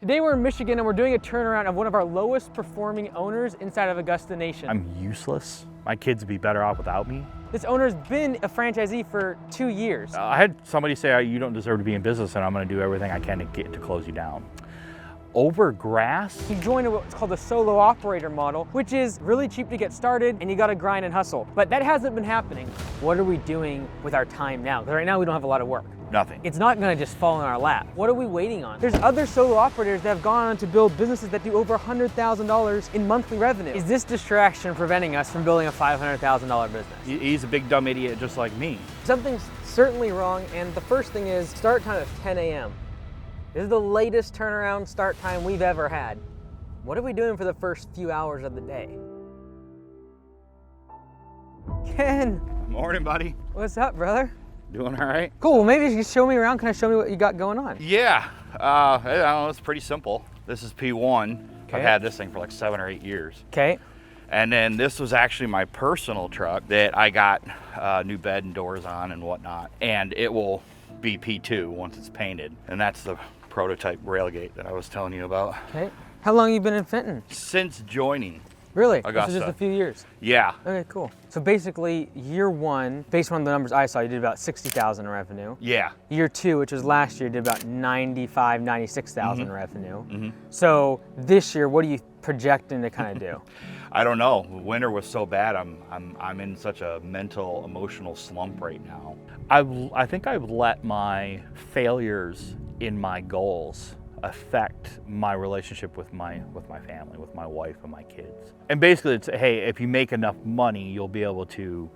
Today we're in Michigan and we're doing a turnaround of one of our lowest performing owners inside of Augusta Nation. I'm useless. My kids would be better off without me. This owner's been a franchisee for 2 years. I had somebody say, you don't deserve to be in business and I'm gonna do everything I can to close you down. Over grass? He joined what's called the solo operator model, which is really cheap to get started and you gotta grind and hustle. But that hasn't been happening. What are we doing with our time now? Because right now we don't have a lot of work. Nothing. It's not gonna just fall in our lap. What are we waiting on? There's other solo operators that have gone on to build businesses that do over $100,000 in monthly revenue. Is this distraction preventing us from building a $500,000 business? He's a big dumb idiot just like me. Something's certainly wrong, and the first thing is start time is 10 a.m. This is the latest turnaround start time we've ever had. What are we doing for the first few hours of the day? Ken! Morning, buddy. What's up, brother? Doing all right? Cool, well, maybe you can show me around. Can I show me what you got going on? Yeah, I don't know, it's pretty simple. This is P1. Okay. I've had this thing for like 7 or 8 years. Okay. And then this was actually my personal truck that I got new bed and doors on and whatnot. And it will be P2 once it's painted. And that's the prototype railgate that I was telling you about. Okay. How long have you been in Fenton? Since joining. Really? Augusta. So just a few years? Yeah. Okay, cool. So basically, year one, based on the numbers I saw, you did about 60,000 in revenue. Yeah. Year two, which was last year, did about 95, 96,000 revenue. So this year, what are you projecting to kind of do? I don't know. Winter was so bad. I'm in such a mental, emotional slump right now. I think I've let my failures in my goals affect my relationship with my family, with my wife and my kids. And basically it's, hey, if you make enough money, you'll be able to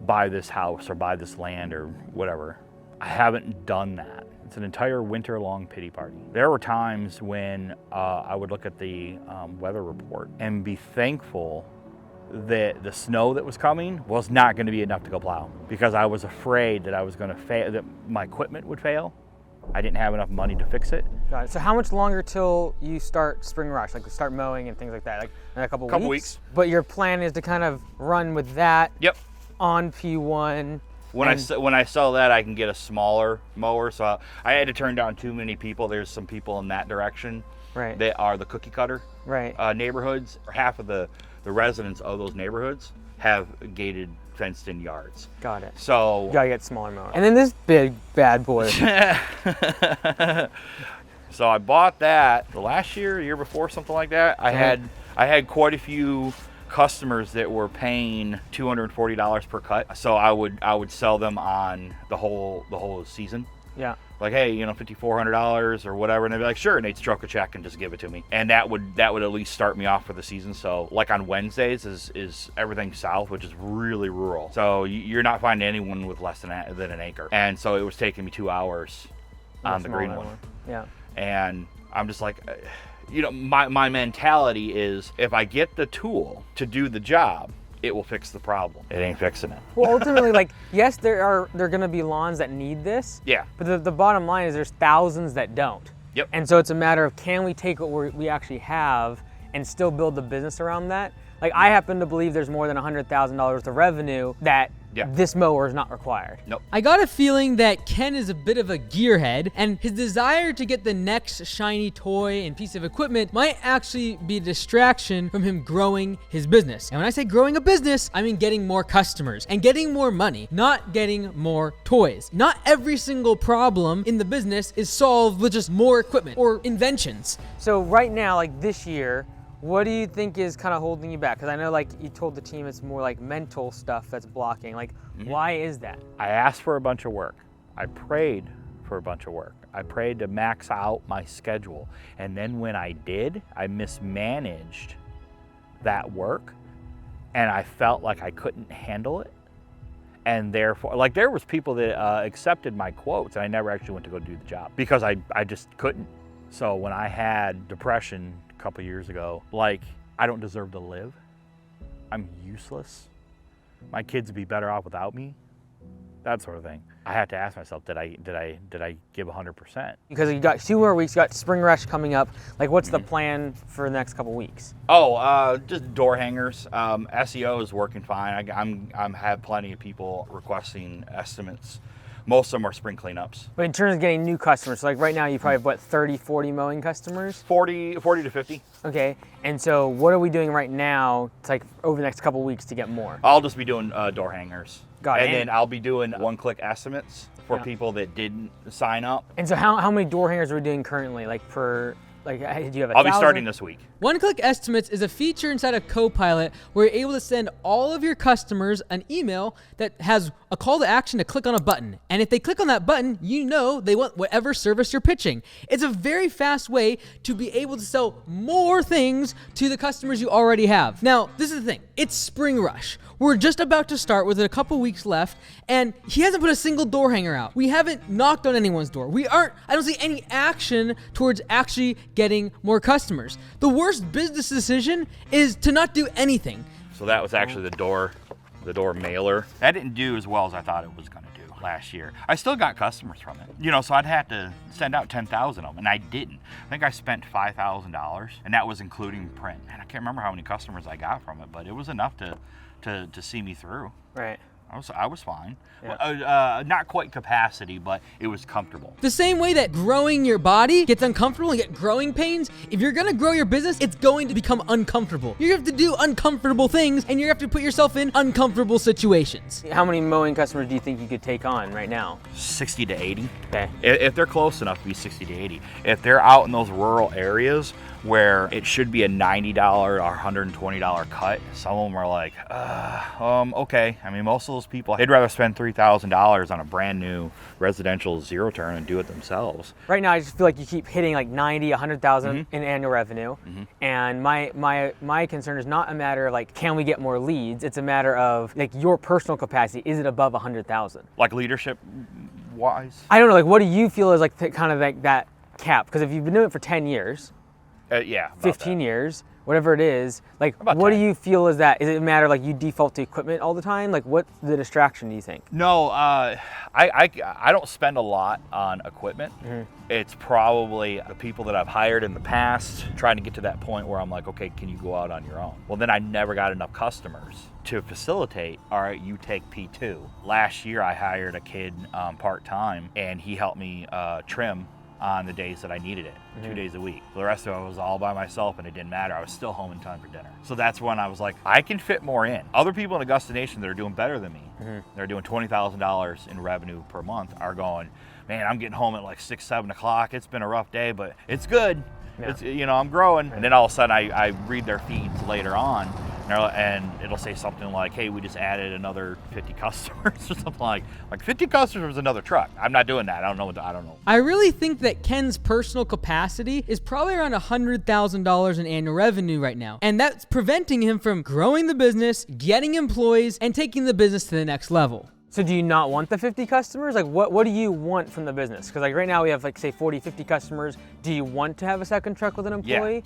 buy this house or buy this land or whatever. I haven't done that. It's an entire winter-long pity party. There were times when I would look at the weather report and be thankful that the snow that was coming was not going to be enough to go plow, because I was afraid that I was going to fail, that my equipment would fail. I didn't have enough money to fix it. Got it. So how much longer till you start spring rush, like start mowing and things like that? Like in a couple weeks? But your plan is to kind of run with that. Yep. On P1. When I sell that, I can get a smaller mower. So I had to turn down too many people. There's some people in that direction. Right. That are the cookie cutter neighborhoods. Half of the residents of those neighborhoods have gated, fenced in yards. Got it. So you gotta get smaller mower. And then this big bad boy. So I bought that the last year, the year before, something like that. I had quite a few customers that were paying $240 per cut. So I would sell them on the whole season. Yeah. Like, hey, you know, $5,400 or whatever, and they'd be like, sure, and they'd stroke a check and just give it to me, and that would at least start me off for the season. So, like on Wednesdays is everything south, which is really rural. So you're not finding anyone with less than an acre, and so it was taking me 2 hours on the green one. Yeah. And I'm just like, you know, my mentality is, if I get the tool to do the job, it will fix the problem. It ain't fixing it. Well, ultimately, like, yes, there are gonna be lawns that need this. Yeah. But the bottom line is there's thousands that don't. Yep. And so it's a matter of, can we take what we actually have and still build the business around that? Like, I happen to believe there's more than $100,000 worth of revenue that this mower is not required. Nope. I got a feeling that Ken is a bit of a gearhead, and his desire to get the next shiny toy and piece of equipment might actually be a distraction from him growing his business. And when I say growing a business, I mean getting more customers and getting more money, not getting more toys. Not every single problem in the business is solved with just more equipment or inventions. So right now, like this year, what do you think is kind of holding you back? Because I know, like, you told the team it's more like mental stuff that's blocking. Like, why is that? I asked for a bunch of work. I prayed for a bunch of work. I prayed to max out my schedule. And then when I did, I mismanaged that work, and I felt like I couldn't handle it. And therefore, like, there was people that accepted my quotes, and I never actually went to go do the job because I just couldn't. So when I had depression a couple years ago, like, I don't deserve to live. I'm useless. My kids would be better off without me. That sort of thing. I had to ask myself, did I give 100%? Because you got 2 more weeks, you got spring rush coming up. Like, what's the plan for the next couple weeks? Oh, just door hangers. SEO is working fine. I'm have plenty of people requesting estimates Most of them are spring cleanups. But in terms of getting new customers, so like right now you probably have what, 30, 40 mowing customers? 40 to 50. Okay, and so what are we doing right now to like over the next couple weeks to get more? I'll just be doing door hangers. Got it. And then I'll be doing one-click estimates for Yeah. people that didn't sign up. And so how many door hangers are we doing currently? Like per, like do you have a I'll be 1,000? starting this week. One-click estimates is a feature inside of Copilot where you're able to send all of your customers an email that has a call to action to click on a button. And if they click on that button, you know they want whatever service you're pitching. It's a very fast way to be able to sell more things to the customers you already have. Now, this is the thing. It's spring rush. We're just about to start with a couple weeks left, and he hasn't put a single door hanger out. We haven't knocked on anyone's door. I don't see any action towards actually getting more customers. The worst business decision is to not do anything. So that was actually the door mailer. That didn't do as well as I thought it was going to do last year. I still got customers from it. You know, so I'd have to send out 10,000 of them, and I didn't. I think I spent $5,000, and that was including print. And I can't remember how many customers I got from it, but it was enough to see me through. Right. I was fine. Yeah. Not quite capacity, but it was comfortable. The same way that growing your body gets uncomfortable and get growing pains, if you're gonna grow your business, it's going to become uncomfortable. You have to do uncomfortable things, and you have to put yourself in uncomfortable situations. How many mowing customers do you think you could take on right now? 60 to 80. Okay. If they're close enough to be 60 to 80. If they're out in those rural areas where it should be a $90 or $120 cut, some of them are like, okay. I mean, most of those people, they'd rather spend $3,000 on a brand new residential zero turn and do it themselves. Right now, I just feel like you keep hitting like 90, 100,000 in annual revenue. And my concern is not a matter of like, can we get more leads? It's a matter of like your personal capacity. Is it above 100,000? Like leadership wise? I don't know. Like, what do you feel is like kind of like that cap? Because if you've been doing it for 10 years, Yeah. 15 years, whatever it is, like About what 10. do you feel is that? Is it a matter like you default to equipment all the time? Like what's the distraction, do you think? No, I don't spend a lot on equipment. It's probably the people that I've hired in the past trying to get to that point where I'm like, okay, can you go out on your own? Well, then I never got enough customers to facilitate, all right, you take P2. Last year I hired a kid part-time, and he helped me trim on the days that I needed it, 2 days a week. The rest of it was all by myself, and it didn't matter. I was still home in time for dinner. So that's when I was like, I can fit more in. Other people in Augusta Nation that are doing better than me, they're doing $20,000 in revenue per month, are going, man, I'm getting home at like 6, 7 o'clock. It's been a rough day, but it's good. Yeah. It's, you know, I'm growing. And then all of a sudden I read their feeds later on, and it'll say something like, hey, we just added another 50 customers or something like 50 customers is another truck. I'm not doing that. I don't know. I really think that Ken's personal capacity is probably around $100,000 in annual revenue right now. And that's preventing him from growing the business, getting employees, and taking the business to the next level. So do you not want the 50 customers? Like what do you want from the business? Because like right now we have like say 40, 50 customers. Do you want to have a second truck with an employee?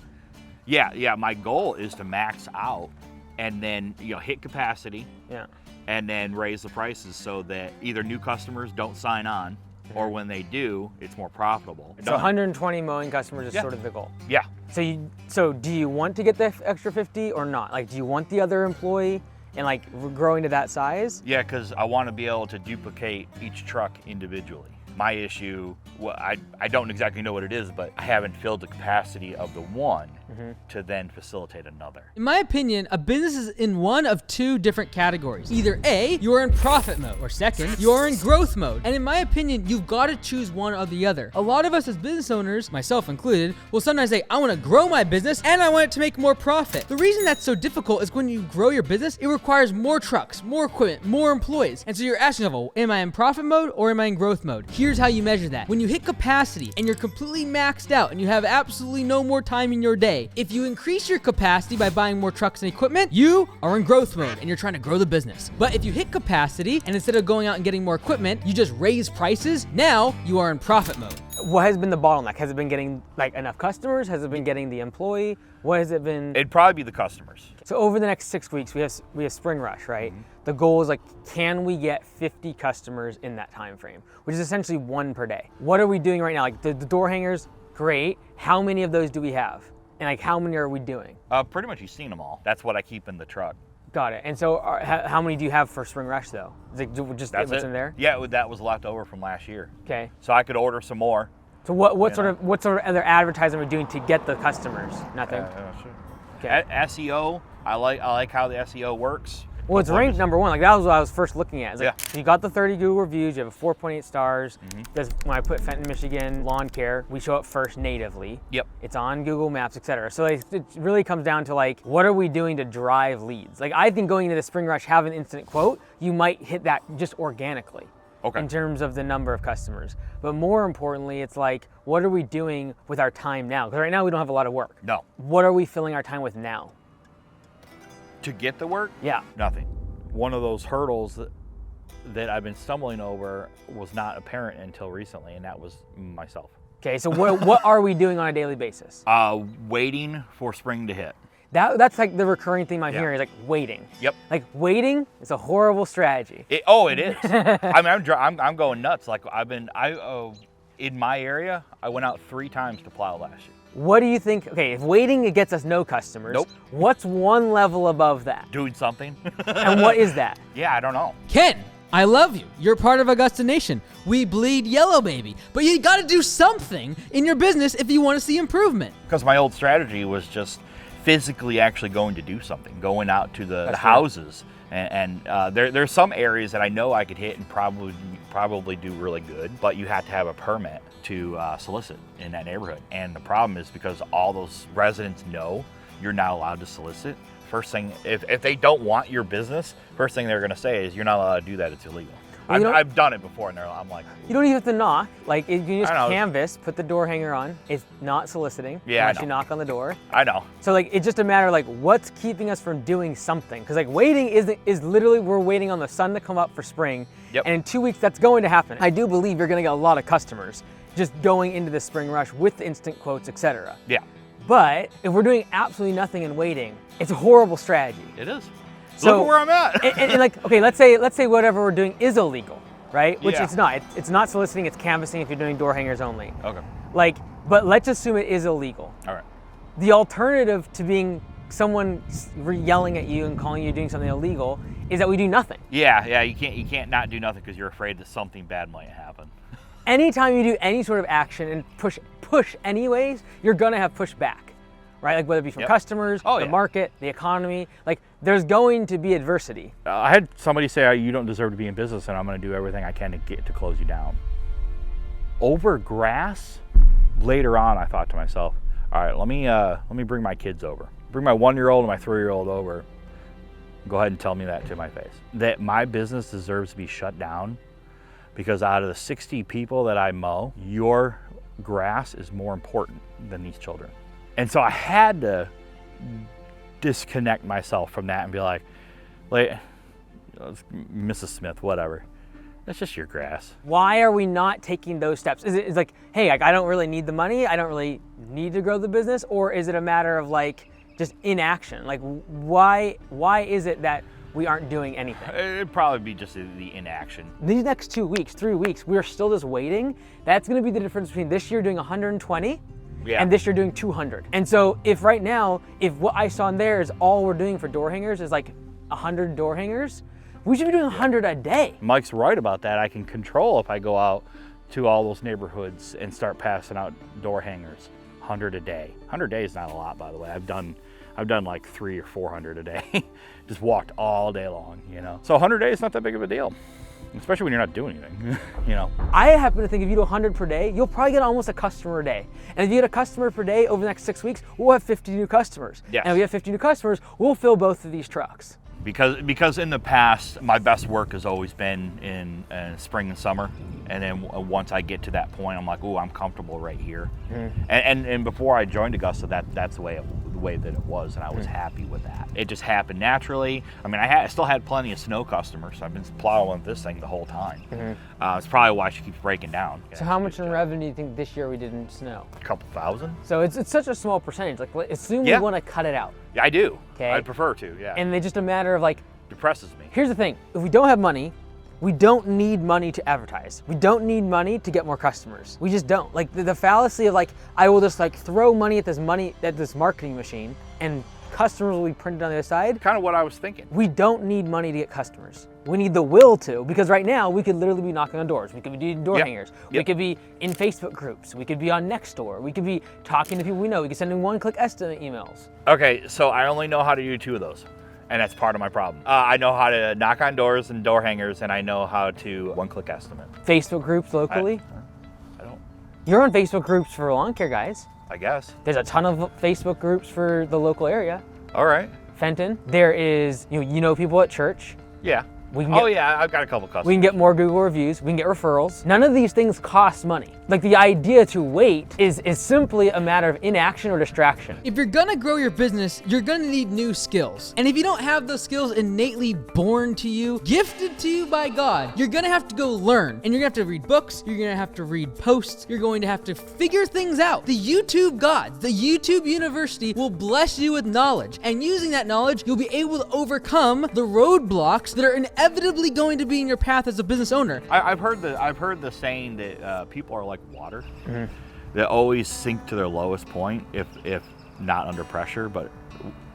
Yeah. My goal is to max out and then, you know, hit capacity. Yeah. And then raise the prices so that either new customers don't sign on, or when they do, it's more profitable. So 120 mowing customers is sort of the goal. Yeah. So do you want to get the extra 50 or not? Like, do you want the other employee and like growing to that size? Yeah, because I want to be able to duplicate each truck individually. My issue, well, I don't exactly know what it is, but I haven't filled the capacity of the one to then facilitate another. In my opinion, a business is in one of two different categories. Either A, you are in profit mode, or second, you are in growth mode. And in my opinion, you've got to choose one or the other. A lot of us as business owners, myself included, will sometimes say, I want to grow my business and I want it to make more profit. The reason that's so difficult is when you grow your business, it requires more trucks, more equipment, more employees. And so you're asking yourself, am I in profit mode or am I in growth mode? Here's how you measure that. When you hit capacity and you're completely maxed out and you have absolutely no more time in your day, if you increase your capacity by buying more trucks and equipment, you are in growth mode and you're trying to grow the business. But if you hit capacity and instead of going out and getting more equipment, you just raise prices, now you are in profit mode. What has been the bottleneck? Has it been getting like enough customers? Has it been getting the employee? What has it been? It'd probably be the customers. So over the next 6 weeks, we have spring rush, right? The goal is like, can we get 50 customers in that time frame, which is essentially one per day. What are we doing right now? Like the door hangers, great. How many of those do we have? And like how many are we doing? Pretty much you've seen them all. That's what I keep in the truck. Got it. And so how many do you have for Spring Rush though? Is it just That's what's it. in there? Yeah, that was left over from last year. Okay. So I could order some more. So what sort of other advertising are we doing to get the customers? Nothing. Sure. Okay. SEO, I like how the SEO works. Well, it's ranked number one. Like that was what I was first looking at. It's like, Yeah. so you got the 30 Google reviews. You have a 4.8 stars. There's, when I put Fenton, Michigan lawn care, we show up first natively. Yep. It's on Google Maps, etc. So like, it really comes down to like, what are we doing to drive leads? Like I think going into the Spring Rush, have an instant quote, you might hit that just organically. Okay. In terms of the number of customers. But more importantly, it's like, what are we doing with our time now? Because right now we don't have a lot of work. No. What are we filling our time with now? To get the work? Yeah. Nothing. One of those hurdles that I've been stumbling over was not apparent until recently, and that was myself. Okay, so what are we doing on a daily basis? Waiting for spring to hit. That's like the recurring theme I'm Yeah. hearing is like waiting. Yep. Like waiting is a horrible strategy. It is. I'm going nuts. Like in my area, I went out 3 times to plow last year. What do you think? Okay, if waiting it gets us no customers, Nope. What's one level above that? Doing something. And what is that? Yeah, I don't know. Ken, I love you. You're part of Augusta Nation. We bleed yellow, baby. But you got to do something in your business if you want to see improvement. Because my old strategy was just physically actually going to do something, going out to the houses. And there's some areas that I know I could hit and probably do really good, but you have to have a permit to solicit in that neighborhood. And the problem is because all those residents know you're not allowed to solicit. First thing, if they don't want your business, first thing they're going to say is you're not allowed to do that. It's illegal. Well, I've done it before, and I'm like, You don't even have to knock. Like you can just I know. canvas, put the door hanger on. It's not soliciting Yeah, I unless you know. knock on the door. I know. So like it's just a matter of like what's keeping us from doing something? Because like waiting is literally we're waiting on the sun to come up for spring. Yep. And in 2 weeks that's going to happen. I do believe you're going to get a lot of customers just going into the Spring Rush with instant quotes, etc. Yeah, But if we're doing absolutely nothing and waiting, it's a horrible strategy. it is. So- Look at where I'm at. and like okay, let's say whatever we're doing is illegal, right? Which Yeah. it's not. It's not soliciting. It's canvassing if you're doing door hangers only. Okay. Like, but let's assume it is illegal. All right. The alternative to being someone yelling at you and calling you doing something illegal is that we do nothing. Yeah. You can't not do nothing because you're afraid that something bad might happen. Anytime you do any sort of action and push anyways, you're gonna have pushback, right? Like whether it be from Yep. customers, Oh, the yeah. market, the economy, like there's going to be adversity. I had somebody say, "Oh, you don't deserve to be in business," and I'm going to do everything I can to close you down. Over grass, later on, I thought to myself, "All right, let me bring my kids over. Bring my 1-year-old and my 3-year-old over. Go ahead and tell me that to my face. That my business deserves to be shut down because out of the 60 people that I mow, your grass is more important than these children." And so I had to disconnect myself from that and be like, Mrs. Smith, whatever. That's just your grass. Why are we not taking those steps? Is it like, hey, like, I don't really need the money, I don't really need to grow the business, or is it a matter of like just inaction? Like why is it that we aren't doing anything? It'd probably be just the inaction. These next 2 weeks, 3 weeks, we're still just waiting. That's gonna be the difference between this year doing 120 Yeah. and this year doing 200. And so if right now, if what I saw in there is all we're doing for door hangers is like 100 door hangers, we should be doing 100 a day. Mike's right about that. I can control if I go out to all those neighborhoods and start passing out door hangers. 100 a day. 100 a day is not a lot, by the way. I've done like 300 or 400 a day. Just walked all day long, you know. So 100 a day is not that big of a deal, especially when you're not doing anything, you know. I happen to think if you do 100 per day, you'll probably get almost a customer a day. And if you get a customer per day over the next 6 weeks, we'll have 50 new customers. Yes. And if we have 50 new customers, we'll fill both of these trucks. Because in the past, my best work has always been in spring and summer, and then once I get to that point, I'm like, "Ooh, I'm comfortable right here." And before I joined Augusta, that's the way that it was, and I was happy with that. It just happened naturally. I mean, I still had plenty of snow customers. So I've been plowing this thing the whole time. It's probably why she keeps breaking down. So how much in revenue do you think this year we did in snow? A couple thousand. So it's such a small percentage. Like assume Yeah. we want to cut it out. Yeah, I do. Okay. I'd prefer to. Yeah. And it's just a matter of like, Depresses me. here's the thing, if we don't have money, we don't need money to advertise. We don't need money to get more customers. We just don't. Like the fallacy of like, I will just like throw money at this marketing machine and customers will be printed on the other side. Kind of what I was thinking. We don't need money to get customers. We need the will to, because right now we could literally be knocking on doors. We could be doing door hangers. We could be in Facebook groups. We could be on Nextdoor. We could be talking to people we know. We could send in one-click estimate emails. Okay, so I only know how to do 2 of those, and that's part of my problem. I know how to knock on doors and door hangers, and I know how to one-click estimate. Facebook groups locally. I don't. You're on Facebook groups for lawn care guys. I guess. There's a ton of Facebook groups for the local area. All right. Fenton. There is, you know people at church. Yeah. We can I've got a couple customers. We can get more Google reviews. We can get referrals. None of these things cost money. Like the idea to wait is simply a matter of inaction or distraction. If you're gonna grow your business, you're gonna need new skills. And if you don't have those skills innately born to you, gifted to you by God, you're gonna have to go learn. And you're gonna have to read books, you're gonna have to read posts, you're going to have to figure things out. The YouTube gods, the YouTube University will bless you with knowledge. And using that knowledge, you'll be able to overcome the roadblocks that are inevitably going to be in your path as a business owner. I've heard the saying that people are like water. They always sink to their lowest point if not under pressure, but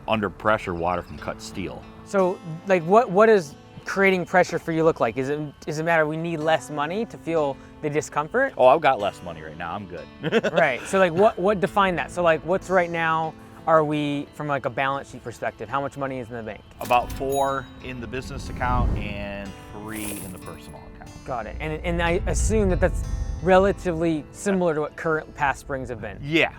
under pressure, water can cut steel. So, like, what does creating pressure for you look like? Is it a matter we need less money to feel the discomfort? Oh, I've got less money right now. I'm good. Right. So, like, what define that? So, like, what's right now? Are we, from like a balance sheet perspective, how much money is in the bank? About 4 in the business account and 3 in the personal account. Got it. And I assume that that's relatively similar to what current past springs have been. Yeah,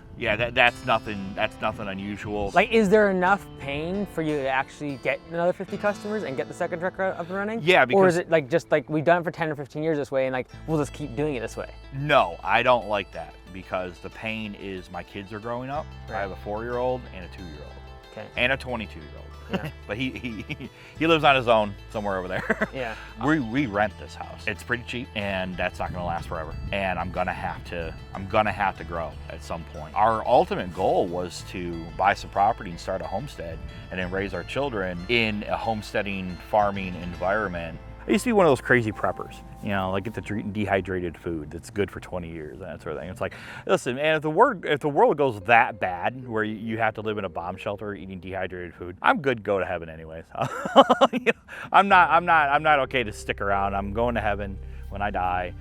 that's nothing unusual. Like, is there enough pain for you to actually get another 50 customers and get the second truck up and running? Yeah, because, or is it like just like we've done it for 10 or 15 years this way and like we'll just keep doing it this way? No, I don't like that because the pain is my kids are growing up. Right. I have a 4-year-old and a 2-year-old. Okay. And a 22-year-old. Yeah. But he lives on his own somewhere over there. Yeah. We rent this house. It's pretty cheap and that's not gonna last forever. And I'm gonna have to grow at some point. Our ultimate goal was to buy some property and start a homestead and then raise our children in a homesteading farming environment. I used to be one of those crazy preppers, you know, like get the dehydrated food that's good for 20 years and that sort of thing. It's like, listen, man, if the world goes that bad where you have to live in a bomb shelter eating dehydrated food, I'm good to go to heaven anyways. You know, I'm not okay to stick around. I'm going to heaven when I die.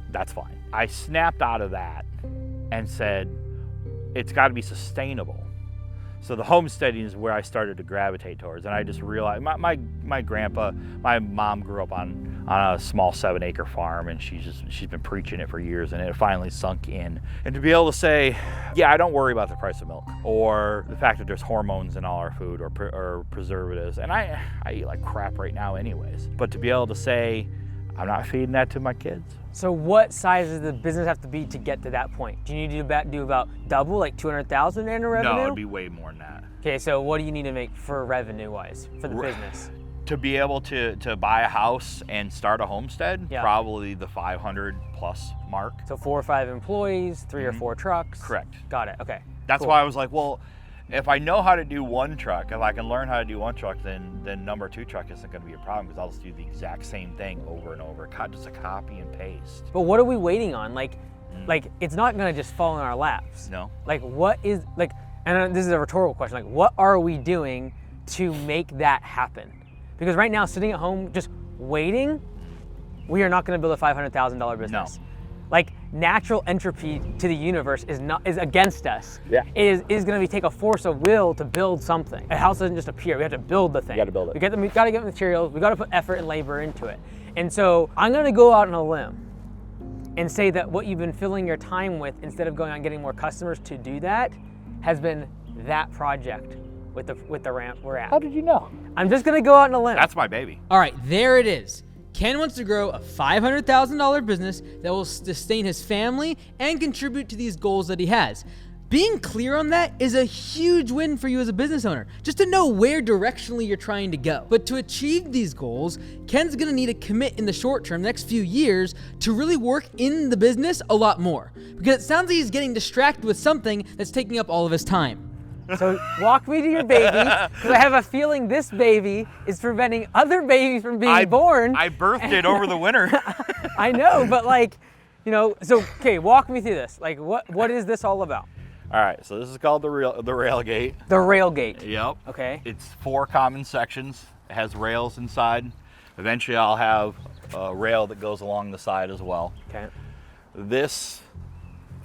That's fine. I snapped out of that and said, it's got to be sustainable. So the homesteading is where I started to gravitate towards, and I just realized my grandpa, my mom grew up on a small 7-acre farm, and she's been preaching it for years, and it finally sunk in. And to be able to say, yeah, I don't worry about the price of milk or the fact that there's hormones in all our food or preservatives, and I eat like crap right now anyways. But to be able to say, I'm not feeding that to my kids. So what size does the business have to be to get to that point? Do you need to do about double, like 200,000 in revenue? No, it'd be way more than that. Okay, so what do you need to make for revenue-wise for the business? To be able to buy a house and start a homestead, probably the 500 plus mark. So 4 or 5 employees, 3 or 4 trucks. Correct. Got it. Okay. That's cool. why I was like, well, if I know how to do one truck, if I can learn how to do one truck, then number 2 truck isn't going to be a problem because I'll just do the exact same thing over and over. Just a copy and paste. But what are we waiting on? Like it's not going to just fall in our laps. No. Like what is like, and this is a rhetorical question. Like what are we doing to make that happen? Because right now, sitting at home just waiting, we are not going to build a $500,000 business. No. Like natural entropy to the universe is against us. Yeah. Is going to take a force of will to build something. A house doesn't just appear. We have to build the thing. You got to build it. We got to get materials. We got to put effort and labor into it. And so I'm going to go out on a limb and say that what you've been filling your time with, instead of going out and getting more customers to do that, has been that project with the ramp we're at. How did you know? I'm just going to go out on a limb. That's my baby. All right, there it is. Ken wants to grow a $500,000 business that will sustain his family and contribute to these goals that he has. Being clear on that is a huge win for you as a business owner, just to know where directionally you're trying to go. But to achieve these goals, Ken's gonna need to commit in the short term, the next few years, to really work in the business a lot more. Because it sounds like he's getting distracted with something that's taking up all of his time. So walk me to your baby, because I have a feeling this baby is preventing other babies from being born. I birthed it over the winter. I know, but like, you know, so okay, walk me through this. Like, what is this all about? All right, so this is called the rail gate. The rail gate. Yep. Okay. It's 4 common sections. It has rails inside. Eventually I'll have a rail that goes along the side as well. Okay. This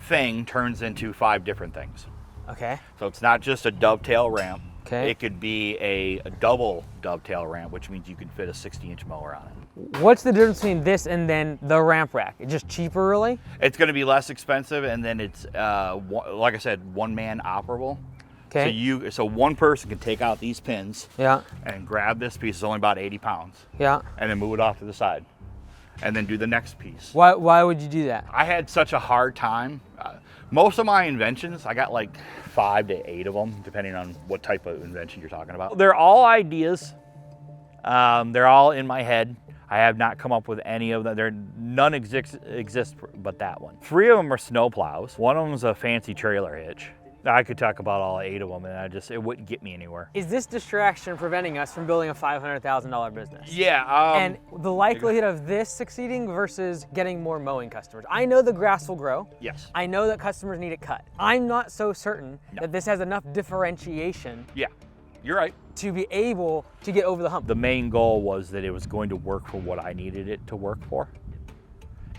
thing turns into 5 different things. Okay. So it's not just a dovetail ramp. Okay. It could be a double dovetail ramp, which means you can fit a 60-inch mower on it. What's the difference between this and then the ramp rack? It's just cheaper, really? It's going to be less expensive, and then it's, like I said, one-man operable. Okay. So one person can take out these pins. Yeah. And grab this piece. It's only about 80 pounds. Yeah. And then move it off to the side, and then do the next piece. Why would you do that? I had such a hard time. Most of my inventions, I got like 5 to 8 of them, depending on what type of invention you're talking about. They're all ideas. They're all in my head. I have not come up with any of them. None exist but that one. 3 of them are snow plows. One of them is a fancy trailer hitch. I could talk about all 8 of them, and it wouldn't get me anywhere. Is this distraction preventing us from building a $500,000 business? Yeah. And the likelihood of this succeeding versus getting more mowing customers. I know the grass will grow. Yes. I know that customers need it cut. I'm not so certain that this has enough differentiation. Yeah, you're right. To be able to get over the hump. The main goal was that it was going to work for what I needed it to work for.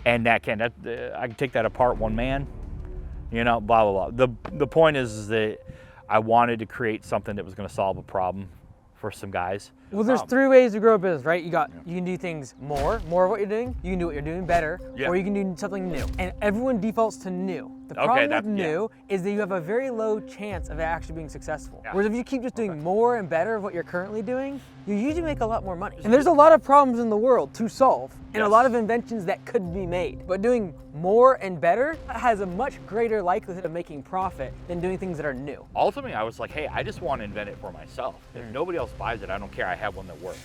And I can take that apart one man, you know, blah, blah, blah. The point is that I wanted to create something that was going to solve a problem for some guys. Well, there's 3 ways to grow a business, right? You can do things more of what you're doing. You can do what you're doing better, or you can do something new. And everyone defaults to new. The problem with new is that you have a very low chance of it actually being successful. Whereas if you keep just doing more and better of what you're currently doing, you usually make a lot more money. And there's a lot of problems in the world to solve, and a lot of inventions that could be made. But doing more and better has a much greater likelihood of making profit than doing things that are new. Ultimately, I was like, hey, I just want to invent it for myself. If nobody else buys it, I don't care. I have one that works.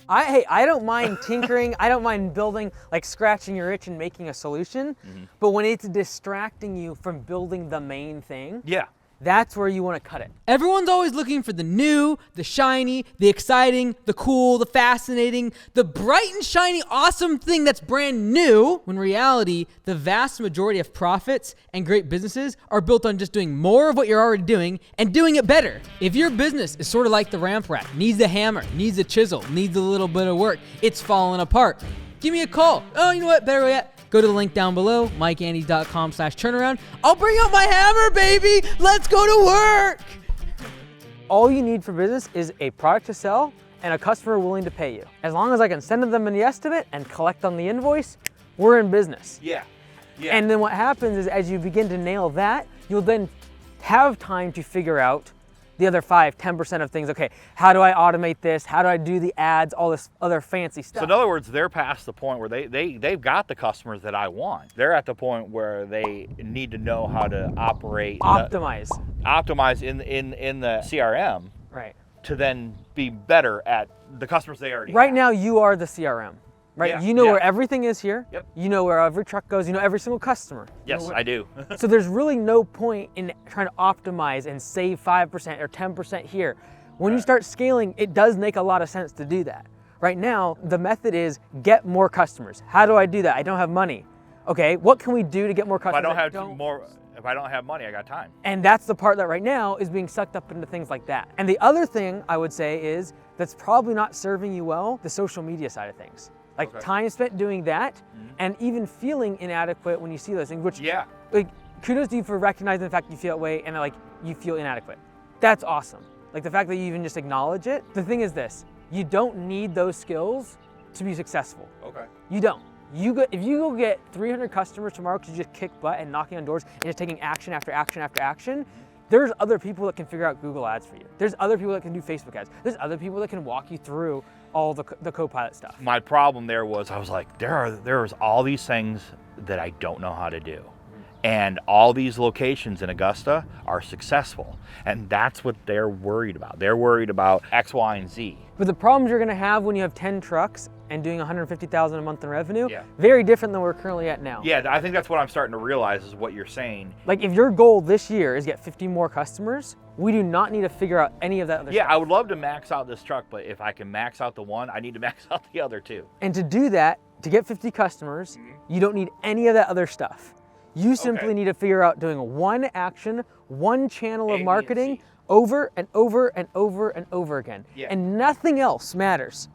I don't mind tinkering. I don't mind building, like scratching your itch and making a solution. But when it's distracting you from building the main thing, that's where you want to cut it. Everyone's always looking for the new, the shiny, the exciting, the cool, the fascinating, the bright and shiny, awesome thing that's brand new, when in reality, the vast majority of profits and great businesses are built on just doing more of what you're already doing and doing it better. If your business is sort of like the ramp rack, needs a hammer, needs a chisel, needs a little bit of work, it's falling apart, give me a call. Oh, you know what, better yet, go to the link down below, mikeandys.com/turnaround. I'll bring out my hammer, baby. Let's go to work. All you need for business is a product to sell and a customer willing to pay you. As long as I can send them the estimate and collect on the invoice, we're in business. Yeah. And then what happens is as you begin to nail that, you'll then have time to figure out the other 5-10% of things. Okay, how do I automate this? How do I do the ads? All this other fancy stuff. So in other words, they're past the point where they've got the customers that I want. They're at the point where they need to know how to operate, optimize in the CRM, right? To then be better at the customers they already Right have. now, you are the CRM. Right, Yeah, you know where everything is here. Yep. You know where every truck goes. You know every single customer. Yes, I do. So there's really no point in trying to optimize and save 5% or 10% here. When you start scaling, it does make a lot of sense to do that. Right now, the method is get more customers. How do I do that? I don't have money. Okay, what can we do to get more customers? If I don't have money, I got time. And that's the part that right now is being sucked up into things like that. And the other thing I would say is that's probably not serving you well, the social media side of things. Like time spent doing that and even feeling inadequate when you see those things, which like kudos to you for recognizing the fact you feel that way and like you feel inadequate. That's awesome. Like the fact that you even just acknowledge it. The thing is this, you don't need those skills to be successful. Okay. You don't. If you go get 300 customers tomorrow because you just kick butt and knocking on doors and just taking action after action after action, there's other people that can figure out Google ads for you. There's other people that can do Facebook ads. There's other people that can walk you through all the Copilot stuff. My problem there was I was like, there's all these things that I don't know how to do. And all these locations in Augusta are successful. And that's what they're worried about. They're worried about X, Y, and Z. But the problems you're gonna have when you have 10 trucks and doing $150,000 a month in revenue, very different than we're currently at now. Yeah, I think that's what I'm starting to realize is what you're saying. Like if your goal this year is get 50 more customers, we do not need to figure out any of that other stuff. I would love to max out this truck, but if I can max out the one, I need to max out the other two. And to do that, to get 50 customers, you don't need any of that other stuff. You simply need to figure out doing one action, one channel of marketing over and over and over and over again. Yeah. And nothing else matters.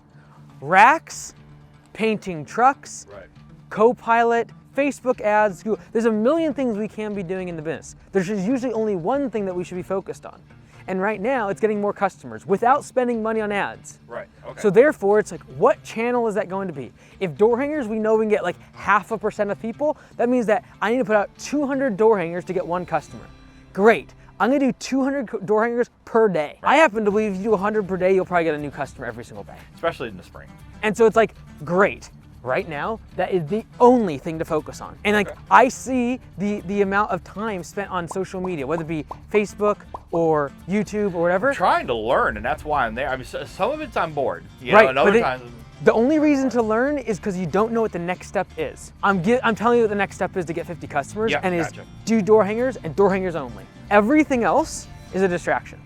Racks, painting trucks, Copilot, Facebook ads, Google. There's a million things we can be doing in the business. There's just usually only one thing that we should be focused on. And right now, it's getting more customers without spending money on ads. Right. Okay. So therefore, it's like, what channel is that going to be? If door hangers, we know we can get like 0.5% of people, that means that I need to put out 200 door hangers to get one customer. Great. I'm gonna do 200 door hangers per day. I happen to believe if you do 100 per day, you'll probably get a new customer every single day. Especially in the spring. And so it's like, great. Right now, that is the only thing to focus on. And like, I see the amount of time spent on social media, whether it be Facebook or YouTube or whatever. I'm trying to learn, and that's why I'm there. I mean, some of it's I'm bored. You Right, know, and other but times. the only reason to learn is because you don't know what the next step is. I'm telling you what the next step is to get 50 customers, and is do door hangers and door hangers only. Everything else is a distraction.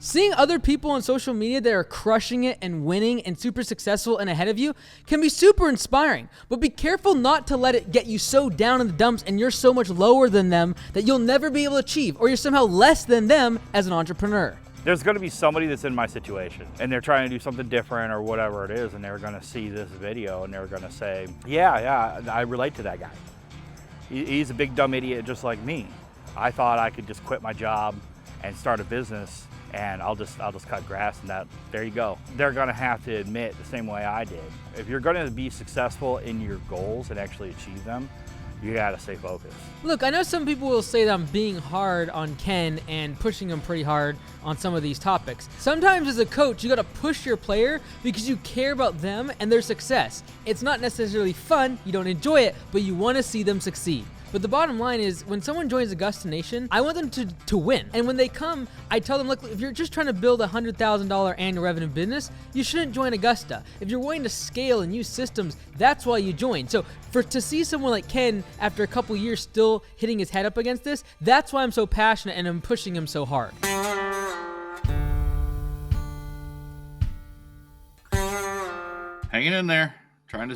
Seeing other people on social media that are crushing it and winning and super successful and ahead of you can be super inspiring, but be careful not to let it get you so down in the dumps and you're so much lower than them that you'll never be able to achieve, or you're somehow less than them as an entrepreneur. There's going to be somebody that's in my situation and they're trying to do something different or whatever it is, and they're going to see this video and they're going to say, yeah, I relate to that guy. He's a big dumb idiot just like me. I thought I could just quit my job and start a business and I'll just cut grass, and there you go. They're gonna have to admit the same way I did. If you're gonna be successful in your goals and actually achieve them, you gotta stay focused. Look, I know some people will say that I'm being hard on Ken and pushing him pretty hard on some of these topics. Sometimes as a coach, you gotta push your player because you care about them and their success. It's not necessarily fun, you don't enjoy it, but you wanna see them succeed. But the bottom line is, when someone joins Augusta Nation, I want them to win. And when they come, I tell them, look, if you're just trying to build a $100,000 annual revenue business, you shouldn't join Augusta. If you're wanting to scale and use systems, that's why you join. So to see someone like Ken, after a couple years still hitting his head up against this, that's why I'm so passionate and I'm pushing him so hard. Hanging in there, trying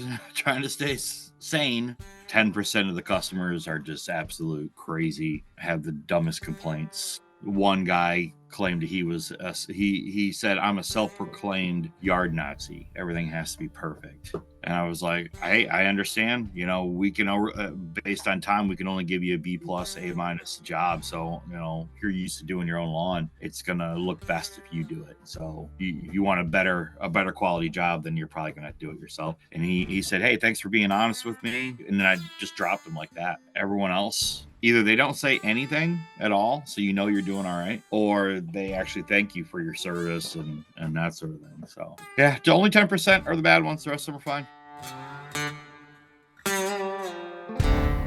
to stay sane. 10% of the customers are just absolute crazy, have the dumbest complaints. One guy claimed he said, I'm a self-proclaimed yard Nazi. Everything has to be perfect. And I was like, hey, I understand. You know, we can, based on time, we can only give you a B+, A- job. So, you know, if you're used to doing your own lawn, it's going to look best if you do it. So you want a better quality job, then you're probably going to have to do it yourself. And he said, hey, thanks for being honest with me. And then I just dropped him like that. Everyone else, either they don't say anything at all, so you know you're doing all right, or they actually thank you for your service and that sort of thing. So yeah, only 10% are the bad ones. The rest of them are fine.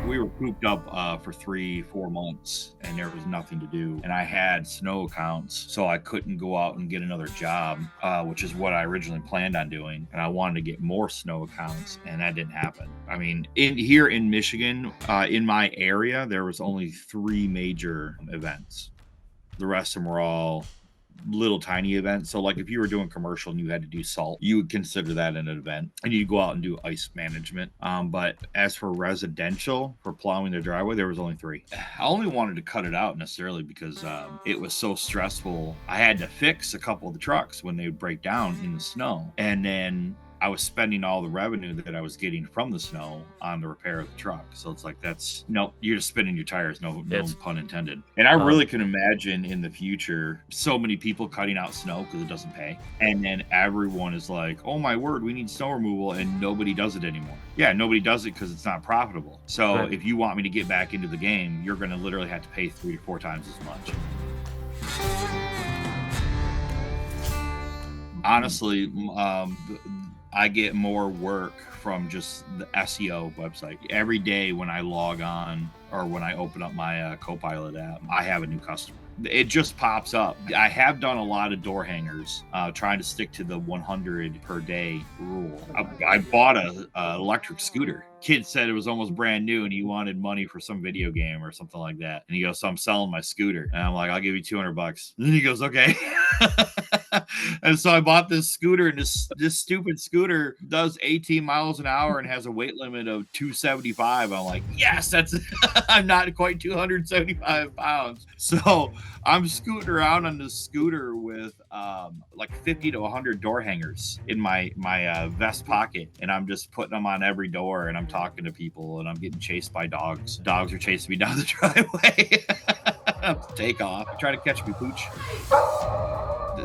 We were cooped up for 3-4 months and there was nothing to do. And I had snow accounts, so I couldn't go out and get another job, which is what I originally planned on doing. And I wanted to get more snow accounts, and that didn't happen. I mean, here in Michigan, in my area, there was only 3 major events. The rest of them were all little tiny events. So like if you were doing commercial and you had to do salt, you would consider that an event, and you'd go out and do ice management. But as for residential, for plowing the driveway, there was only 3. I only wanted to cut it out necessarily because it was so stressful. I had to fix a couple of the trucks when they would break down in the snow, and then I was spending all the revenue that I was getting from the snow on the repair of the truck. So it's like, you're just spinning your tires, no pun intended. And I really can imagine in the future, so many people cutting out snow because it doesn't pay. And then everyone is like, oh my word, we need snow removal, and nobody does it anymore. Yeah, nobody does it because it's not profitable. So if you want me to get back into the game, you're going to literally have to pay 3 to 4 times as much. Honestly, I get more work from just the SEO website. Every day when I log on or when I open up my Copilot app, I have a new customer. It just pops up. I have done a lot of door hangers, trying to stick to the 100 per day rule. I bought an electric scooter. Kid said it was almost brand new and he wanted money for some video game or something like that. And he goes, so I'm selling my scooter. And I'm like, I'll give you $200. And he goes, okay. And so I bought this scooter, and this stupid scooter does 18 miles an hour and has a weight limit of 275. I'm like, yes, that's I'm not quite 275 pounds. So I'm scooting around on this scooter with like 50 to 100 door hangers in my vest pocket, and I'm just putting them on every door, and I'm talking to people, and I'm getting chased by dogs. Dogs are chasing me down the driveway. Take off. Try to catch me, pooch.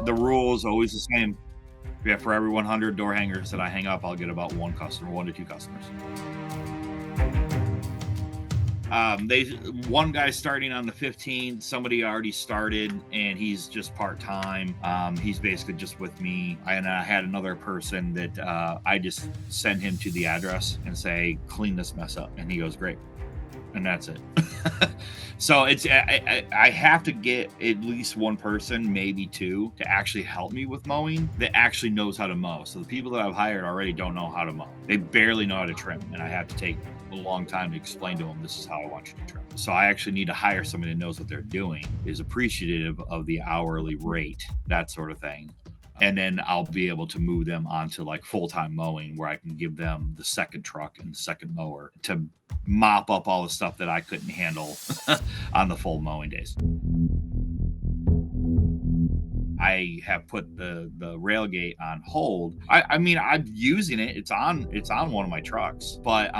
The rule is always the same. Yeah, for every 100 door hangers that I hang up, I'll get about one to two customers. One guy's starting on the 15th. Somebody already started, and he's just part-time. He's basically just with me. And I had another person that I just send him to the address and say, clean this mess up. And he goes, great. And that's it. So it's I have to get at least one person, maybe two, to actually help me with mowing that actually knows how to mow. So the people that I've hired already don't know how to mow. They barely know how to trim, and I have to take a long time to explain to them, this is how I want you to trim. So I actually need to hire somebody that knows what they're doing, is appreciative of the hourly rate, that sort of thing. And then I'll be able to move them onto like full-time mowing, where I can give them the second truck and the second mower to mop up all the stuff that I couldn't handle on the full mowing days. I have put the railgate on hold. I mean, I'm using it. It's on one of my trucks, but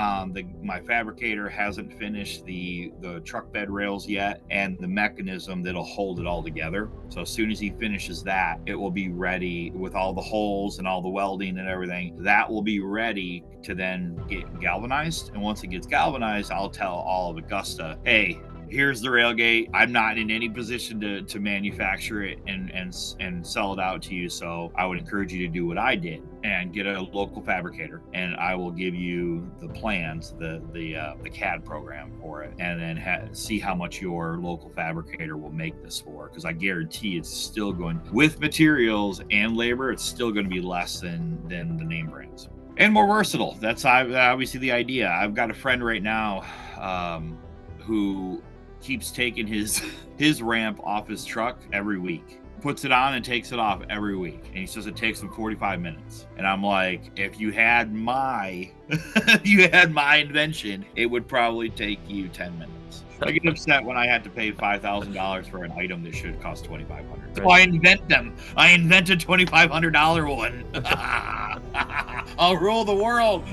my fabricator hasn't finished the truck bed rails yet, and the mechanism that'll hold it all together. So as soon as he finishes that, it will be ready with all the holes and all the welding and everything. That will be ready to then get galvanized. And once it gets galvanized, I'll tell all of Augusta, hey, here's the railgate. I'm not in any position to manufacture it and sell it out to you. So I would encourage you to do what I did and get a local fabricator, and I will give you the plans, the CAD program for it, and then see how much your local fabricator will make this for. Because I guarantee it's still going, with materials and labor, it's still going to be less than the name brands. And more versatile. That's obviously the idea. I've got a friend right now who keeps taking his ramp off his truck every week, puts it on and takes it off every week, and he says it takes him 45 minutes. And I'm like, if you had my invention, it would probably take you 10 minutes. I get upset when I had to pay $5,000 for an item that should cost $2,500. So I invent them. I invent a $2,500 one. I'll rule the world.